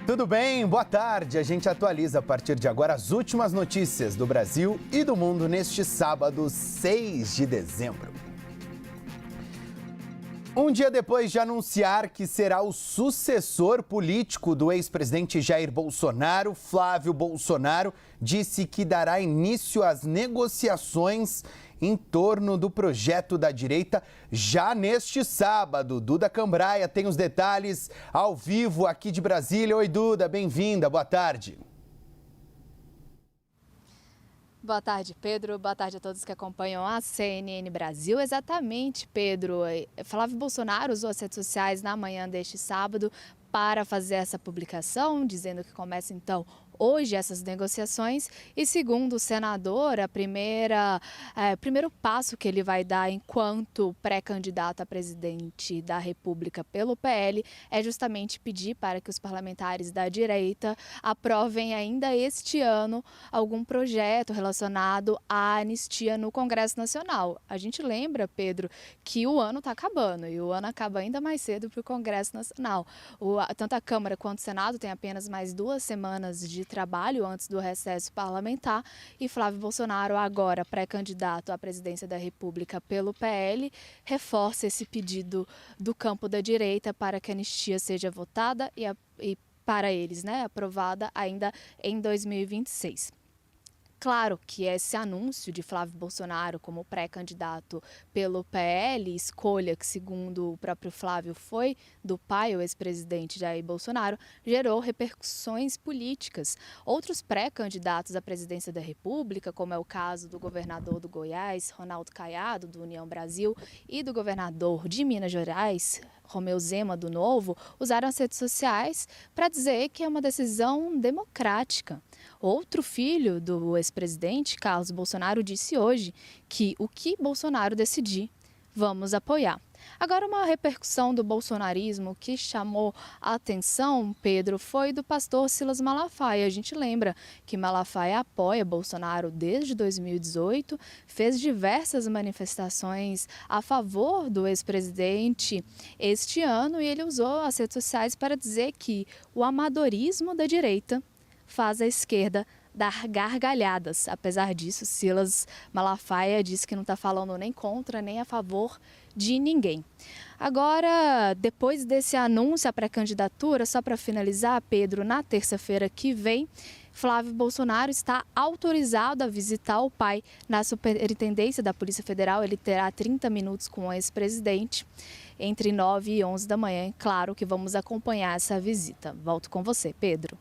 Tudo bem? Boa tarde. A gente atualiza a partir de agora as últimas notícias do Brasil e do mundo neste sábado, 6 de dezembro. Um dia depois de anunciar que será o sucessor político do ex-presidente Jair Bolsonaro, Flávio Bolsonaro disse que dará início às negociações em torno do projeto da direita já neste sábado. Duda Cambraia tem os detalhes ao vivo aqui de Brasília. Oi, Duda, bem-vinda, boa tarde. Boa tarde, Pedro. Boa tarde a todos que acompanham a CNN Brasil. Exatamente, Pedro. Flávio Bolsonaro usou as redes sociais na manhã deste sábado para fazer essa publicação, dizendo que começa então hoje essas negociações e, segundo o senador, o primeiro passo que ele vai dar enquanto pré-candidato a presidente da República pelo PL é justamente pedir para que os parlamentares da direita aprovem ainda este ano algum projeto relacionado à anistia no Congresso Nacional. A gente lembra, Pedro, que o ano está acabando e o ano acaba ainda mais cedo para o Congresso Nacional. Tanto a Câmara quanto o Senado têm apenas mais 2 semanas de trabalho antes do recesso parlamentar e Flávio Bolsonaro, agora pré-candidato à presidência da República pelo PL, reforça esse pedido do campo da direita para que a anistia seja votada e para eles, aprovada ainda em 2026. Claro que esse anúncio de Flávio Bolsonaro como pré-candidato pelo PL, escolha que, segundo o próprio Flávio, foi do pai, o ex-presidente Jair Bolsonaro, gerou repercussões políticas. Outros pré-candidatos à presidência da República, como é o caso do governador do Goiás, Ronaldo Caiado, do União Brasil, e do governador de Minas Gerais, Romeu Zema, do Novo, usaram as redes sociais para dizer que é uma decisão democrática. Outro filho do ex-presidente, Carlos Bolsonaro, disse hoje que o que Bolsonaro decidir, vamos apoiar. Agora, uma repercussão do bolsonarismo que chamou a atenção, Pedro, foi do pastor Silas Malafaia. A gente lembra que Malafaia apoia Bolsonaro desde 2018, fez diversas manifestações a favor do ex-presidente este ano e ele usou as redes sociais para dizer que o amadorismo da direita faz a esquerda dar gargalhadas. Apesar disso, Silas Malafaia disse que não está falando nem contra nem a favor de ninguém. Agora, depois desse anúncio à pré-candidatura, só para finalizar, Pedro, na terça-feira que vem, Flávio Bolsonaro está autorizado a visitar o pai na Superintendência da Polícia Federal. Ele terá 30 minutos com o ex-presidente entre 9 e 11 da manhã. Claro que vamos acompanhar essa visita. Volto com você, Pedro.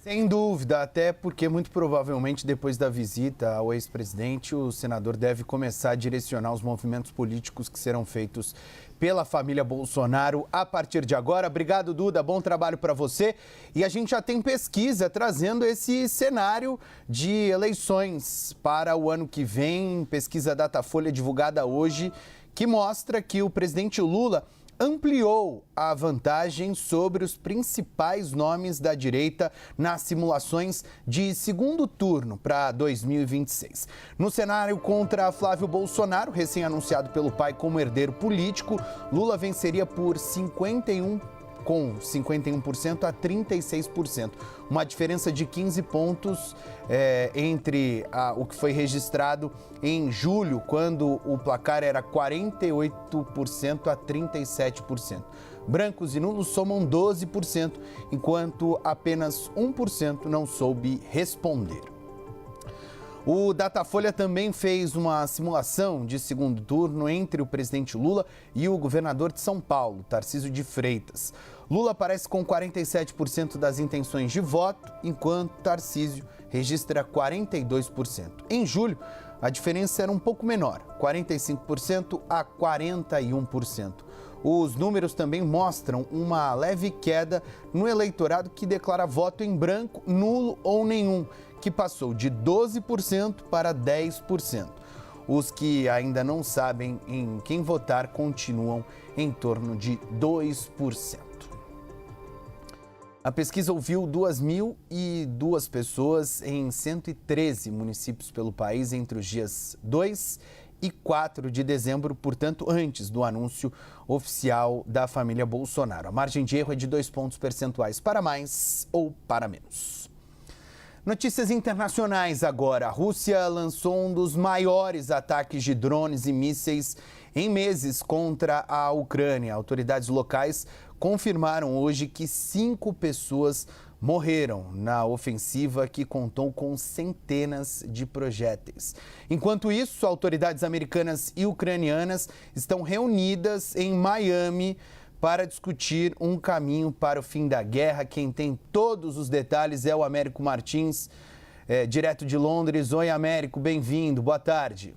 Sem dúvida, até porque muito provavelmente depois da visita ao ex-presidente, o senador deve começar a direcionar os movimentos políticos que serão feitos pela família Bolsonaro a partir de agora. Obrigado, Duda, bom trabalho para você. E a gente já tem pesquisa trazendo esse cenário de eleições para o ano que vem, pesquisa Datafolha divulgada hoje, que mostra que o presidente Lula ampliou a vantagem sobre os principais nomes da direita nas simulações de segundo turno para 2026. No cenário contra Flávio Bolsonaro, recém-anunciado pelo pai como herdeiro político, Lula venceria por 51% a 36%. Uma diferença de 15 pontos entre o que foi registrado em julho, quando o placar era 48% a 37%. Brancos e nulos somam 12%, enquanto apenas 1% não soube responder. O Datafolha também fez uma simulação de segundo turno entre o presidente Lula e o governador de São Paulo, Tarcísio de Freitas. Lula aparece com 47% das intenções de voto, enquanto Tarcísio registra 42%. Em julho, a diferença era um pouco menor, 45% a 41%. Os números também mostram uma leve queda no eleitorado que declara voto em branco, nulo ou nenhum, que passou de 12% para 10%. Os que ainda não sabem em quem votar continuam em torno de 2%. A pesquisa ouviu 2.002 pessoas em 113 municípios pelo país entre os dias 2 e 4 de dezembro, portanto, antes do anúncio oficial da família Bolsonaro. A margem de erro é de 2 pontos percentuais para mais ou para menos. Notícias internacionais agora. A Rússia lançou um dos maiores ataques de drones e mísseis em meses contra a Ucrânia. Autoridades locais confirmaram hoje que 5 pessoas morreram na ofensiva que contou com centenas de projéteis. Enquanto isso, autoridades americanas e ucranianas estão reunidas em Miami para discutir um caminho para o fim da guerra. Quem tem todos os detalhes é o Américo Martins, direto de Londres. Oi, Américo, bem-vindo, boa tarde.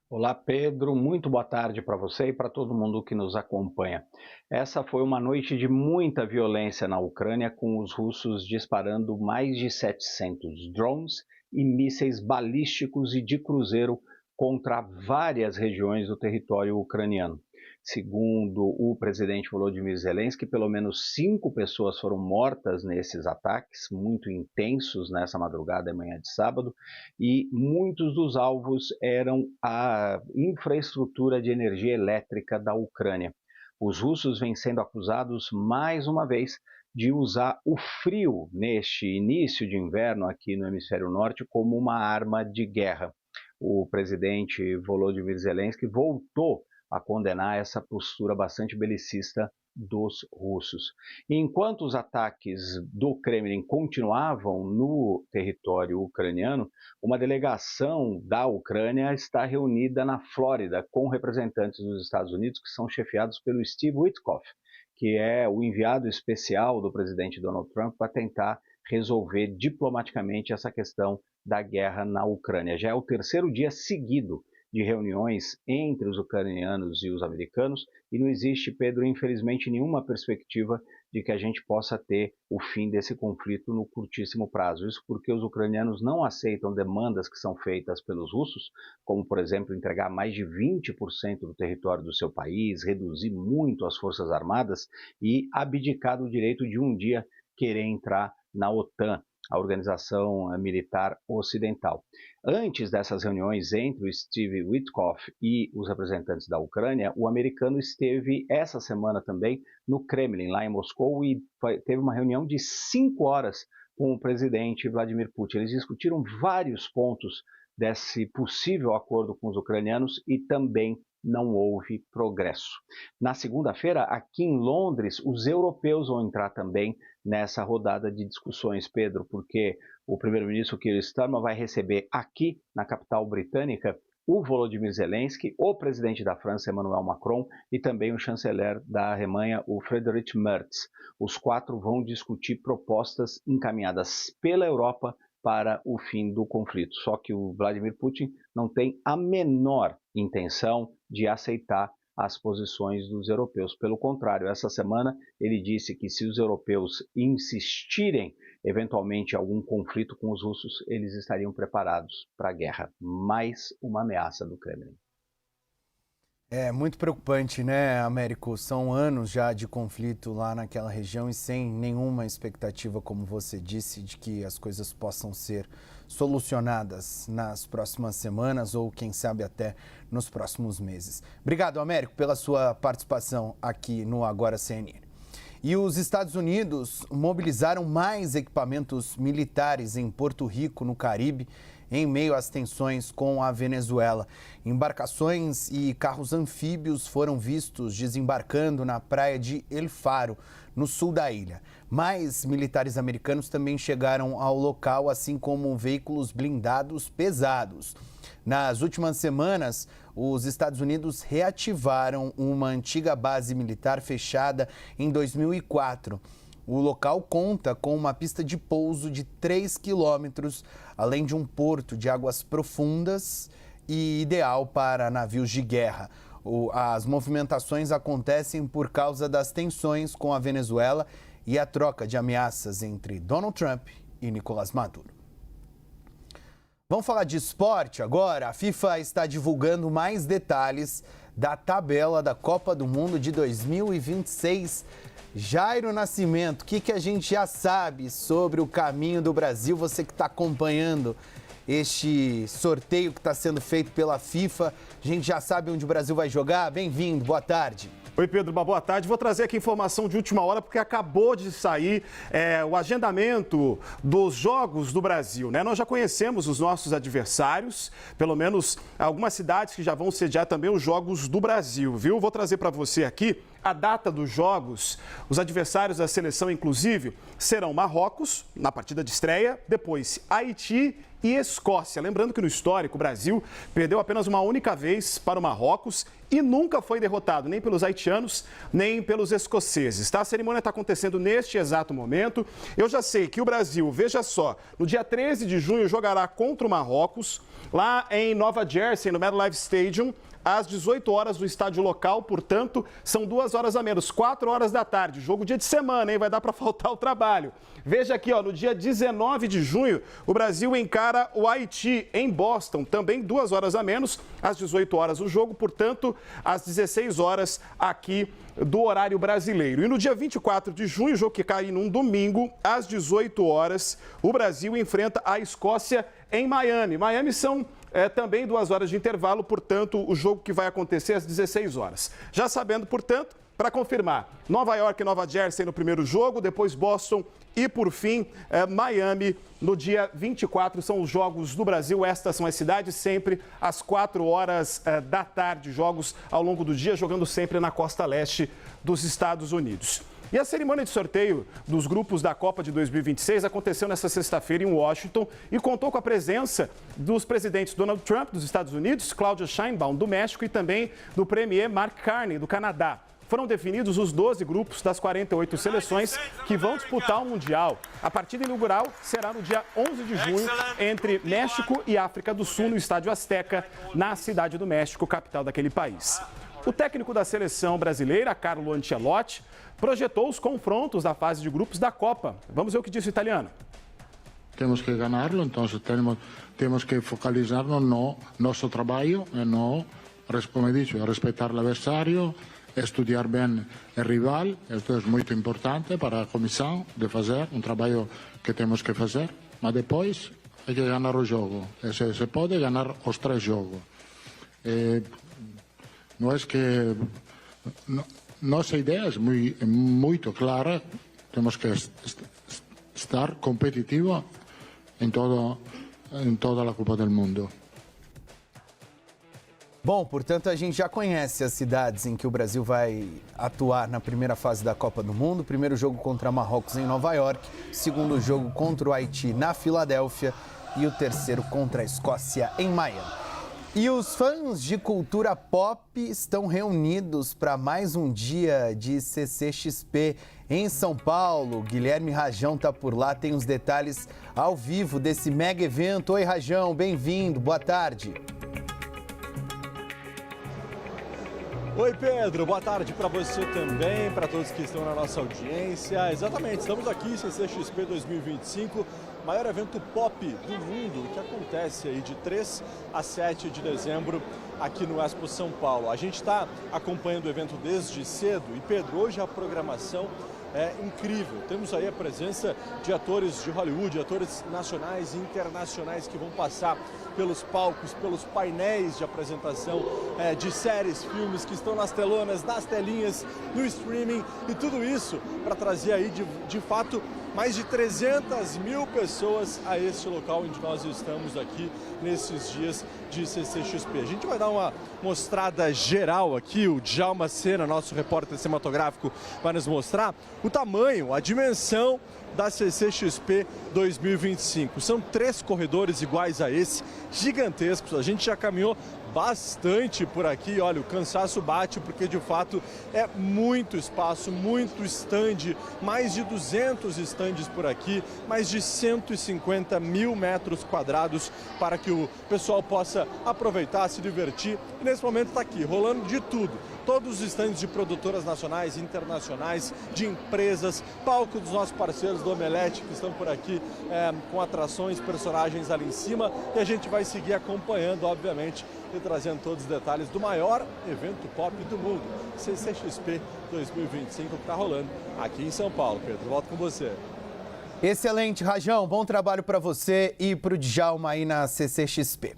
Olá, Pedro, muito boa tarde para você e para todo mundo que nos acompanha. Essa foi uma noite de muita violência na Ucrânia, com os russos disparando mais de 700 drones e mísseis balísticos e de cruzeiro contra várias regiões do território ucraniano. Segundo o presidente Volodymyr Zelensky, pelo menos 5 pessoas foram mortas nesses ataques, muito intensos nessa madrugada e manhã de sábado, e muitos dos alvos eram a infraestrutura de energia elétrica da Ucrânia. Os russos vêm sendo acusados, mais uma vez, de usar o frio neste início de inverno aqui no hemisfério norte como uma arma de guerra. O presidente Volodymyr Zelensky voltou a condenar essa postura bastante belicista dos russos. E enquanto os ataques do Kremlin continuavam no território ucraniano, uma delegação da Ucrânia está reunida na Flórida com representantes dos Estados Unidos que são chefiados pelo Steve Witkoff, que é o enviado especial do presidente Donald Trump para tentar resolver diplomaticamente essa questão da guerra na Ucrânia. Já é o 3º dia seguido de reuniões entre os ucranianos e os americanos e não existe, Pedro, infelizmente, nenhuma perspectiva de que a gente possa ter o fim desse conflito no curtíssimo prazo. Isso porque os ucranianos não aceitam demandas que são feitas pelos russos, como, por exemplo, entregar mais de 20% do território do seu país, reduzir muito as forças armadas e abdicar do direito de um dia querer entrar na OTAN, a Organização Militar Ocidental. Antes dessas reuniões entre o Steve Witkoff e os representantes da Ucrânia, o americano esteve essa semana também no Kremlin, lá em Moscou, e teve uma reunião de 5 horas com o presidente Vladimir Putin. Eles discutiram vários pontos desse possível acordo com os ucranianos e também não houve progresso. Na segunda-feira, aqui em Londres, os europeus vão entrar também nessa rodada de discussões, Pedro, porque o primeiro-ministro Keir Starmer vai receber aqui na capital britânica o Volodymyr Zelensky, o presidente da França, Emmanuel Macron, e também o chanceler da Alemanha, o Friedrich Merz. Os 4 vão discutir propostas encaminhadas pela Europa para o fim do conflito. Só que o Vladimir Putin não tem a menor intenção de aceitar as posições dos europeus. Pelo contrário, essa semana ele disse que se os europeus insistirem eventualmente em algum conflito com os russos, eles estariam preparados para a guerra. Mais uma ameaça do Kremlin. É muito preocupante, né, Américo? São anos já de conflito lá naquela região e sem nenhuma expectativa, como você disse, de que as coisas possam ser solucionadas nas próximas semanas ou, quem sabe, até nos próximos meses. Obrigado, Américo, pela sua participação aqui no Agora CNN. E os Estados Unidos mobilizaram mais equipamentos militares em Porto Rico, no Caribe, em meio às tensões com a Venezuela. Embarcações e carros anfíbios foram vistos desembarcando na praia de El Faro, no sul da ilha. Mais militares americanos também chegaram ao local, assim como veículos blindados pesados. Nas últimas semanas, os Estados Unidos reativaram uma antiga base militar fechada em 2004. O local conta com uma pista de pouso de 3 quilômetros, além de um porto de águas profundas e ideal para navios de guerra. As movimentações acontecem por causa das tensões com a Venezuela e a troca de ameaças entre Donald Trump e Nicolás Maduro. Vamos falar de esporte agora? A FIFA está divulgando mais detalhes da tabela da Copa do Mundo de 2026. Jairo Nascimento, o que a gente já sabe sobre o caminho do Brasil? Você que está acompanhando este sorteio que está sendo feito pela FIFA. A gente já sabe onde o Brasil vai jogar. Bem-vindo, boa tarde. Oi, Pedro, boa tarde. Vou trazer aqui informação de última hora, porque acabou de sair o agendamento dos Jogos do Brasil, né? Nós já conhecemos os nossos adversários, pelo menos algumas cidades que já vão sediar também os Jogos do Brasil, viu? Vou trazer para você aqui a data dos jogos. Os adversários da seleção, inclusive, serão Marrocos, na partida de estreia, depois Haiti e Escócia. Lembrando que no histórico, o Brasil perdeu apenas uma única vez para o Marrocos e nunca foi derrotado nem pelos haitianos, nem pelos escoceses. Tá? A cerimônia está acontecendo neste exato momento. Eu já sei que o Brasil, veja só, no dia 13 de junho jogará contra o Marrocos, lá em Nova Jersey, no MetLife Stadium, às 18 horas no estádio local, portanto, são 2 horas a menos, 4 horas da tarde. Jogo dia de semana, hein? Vai dar para faltar o trabalho. Veja aqui, ó, no dia 19 de junho, o Brasil encara o Haiti em Boston, também 2 horas a menos, às 18 horas o jogo, portanto, às 16 horas aqui do horário brasileiro. E no dia 24 de junho, jogo que cai num domingo, às 18 horas, o Brasil enfrenta a Escócia em Miami. Miami são também 2 horas de intervalo, portanto, o jogo que vai acontecer às 16 horas. Já sabendo, portanto, para confirmar, Nova York e Nova Jersey no primeiro jogo, depois Boston e, por fim, Miami no dia 24. São os Jogos do Brasil. Estas são as cidades, sempre às 4 horas da tarde. Jogos ao longo do dia, jogando sempre na costa leste dos Estados Unidos. E a cerimônia de sorteio dos grupos da Copa de 2026 aconteceu nesta sexta-feira em Washington e contou com a presença dos presidentes Donald Trump, dos Estados Unidos, Claudia Sheinbaum, do México, e também do premier Mark Carney, do Canadá. Foram definidos os 12 grupos das 48 seleções que vão disputar o Mundial. A partida inaugural será no dia 11 de junho entre México e África do Sul, no Estádio Azteca, na Cidade do México, capital daquele país. O técnico da seleção brasileira, Carlo Ancelotti, projetou os confrontos da fase de grupos da Copa. Vamos ver o que disse o italiano. Temos que ganarlo, então temos que focalizarnos no nosso trabalho, no, como he dicho, respeitar o adversário, estudar bem o rival. Isto é muito importante para a comissão de fazer um trabalho que temos que fazer, mas depois hay que ganar o jogo. Se pode ganar os 3 jogos. Não é que nossa ideia é muito clara. Temos que estar competitivo em toda a Copa do Mundo. Bom, portanto, a gente já conhece as cidades em que o Brasil vai atuar na primeira fase da Copa do Mundo. Primeiro jogo contra Marrocos em Nova York, segundo jogo contra o Haiti na Filadélfia e o terceiro contra a Escócia em Miami. E os fãs de cultura pop estão reunidos para mais um dia de CCXP em São Paulo. Guilherme Rajão está por lá, tem os detalhes ao vivo desse mega evento. Oi, Rajão, bem-vindo, boa tarde. Oi, Pedro, boa tarde para você também, para todos que estão na nossa audiência. Exatamente, estamos aqui, CCXP 2025, maior evento pop do mundo, que acontece aí de 3 a 7 de dezembro aqui no Expo São Paulo. A gente está acompanhando o evento desde cedo e, Pedro, hoje a programação é incrível. Temos aí a presença de atores de Hollywood, atores nacionais e internacionais que vão passar pelos palcos, pelos painéis de apresentação de séries, filmes que estão nas telonas, nas telinhas, no streaming, e tudo isso para trazer aí de fato mais de 300 mil pessoas a este local onde nós estamos aqui nesses dias de CCXP. A gente vai dar uma mostrada geral aqui, o Djalma Sena, nosso repórter cinematográfico, vai nos mostrar o tamanho, a dimensão da CCXP 2025. São 3 corredores iguais a esse, gigantescos. A gente já caminhou bastante por aqui, olha, o cansaço bate porque de fato é muito espaço, muito stand, mais de 200 stands por aqui, mais de 150 mil metros quadrados para que o pessoal possa aproveitar, se divertir, e nesse momento está aqui, rolando de tudo. Todos os stands de produtoras nacionais, internacionais, de empresas, palco dos nossos parceiros do Omelete que estão por aqui com atrações, personagens ali em cima, e a gente vai seguir acompanhando, obviamente, e trazendo todos os detalhes do maior evento pop do mundo, CCXP 2025, que está rolando aqui em São Paulo. Pedro, volto com você. Excelente, Rajão. Bom trabalho para você e para o Djalma aí na CCXP.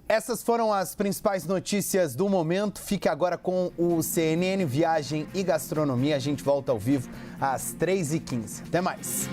Essas foram as principais notícias do momento. Fique agora com o CNN Viagem e Gastronomia. A gente volta ao vivo às 3h15. Até mais.